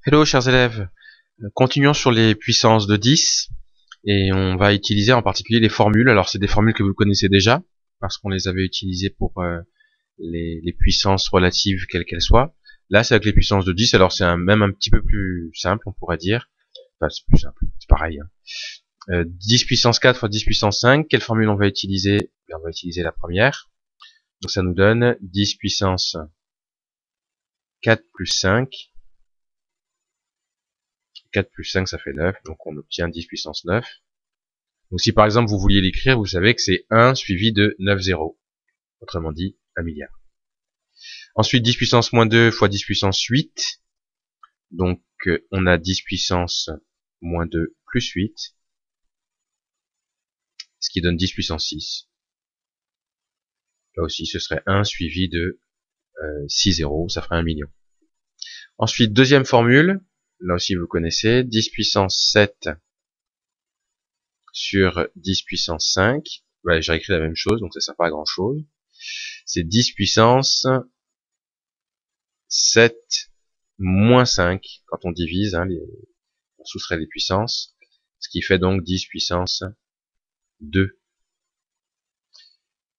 Hello chers élèves, continuons sur les puissances de 10 et on va utiliser en particulier les formules. Alors c'est des formules que vous connaissez déjà parce qu'on les avait utilisées pour les puissances relatives quelles qu'elles soient. Là c'est avec les puissances de 10, alors c'est même un petit peu plus simple on pourrait dire. Enfin c'est plus simple, c'est pareil. 10 puissance 4 fois 10 puissance 5, quelle formule on va utiliser? On va utiliser la première. Donc ça nous donne 10 puissance 4 plus 5. 4 plus 5 ça fait 9, donc on obtient 10 puissance 9. Donc si par exemple vous vouliez l'écrire, vous savez que c'est 1 suivi de 9 zéros. Autrement dit, 1 milliard. Ensuite 10 puissance moins 2 fois 10 puissance 8. Donc on a 10 puissance moins 2 plus 8. Ce qui donne 10 puissance 6. Là aussi ce serait 1 suivi de 6 zéros, ça ferait 1 million. Ensuite deuxième formule, là aussi vous connaissez, 10 puissance 7 sur 10 puissance 5. Ouais, j'ai écrit la même chose, donc ça sert pas à grand chose. C'est 10 puissance 7 moins 5 quand on divise, on soustrait les puissances, ce qui fait donc 10 puissance 2.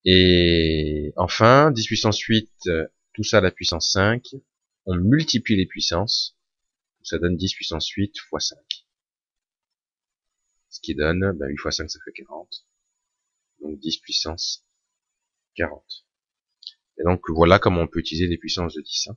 Et enfin, 10 puissance 8, tout ça à la puissance 5, on multiplie les puissances, ça donne 10 puissance 8 fois 5. Ce qui donne, 8 fois 5 ça fait 40, donc 10 puissance 40. Et donc voilà comment on peut utiliser les puissances de 10.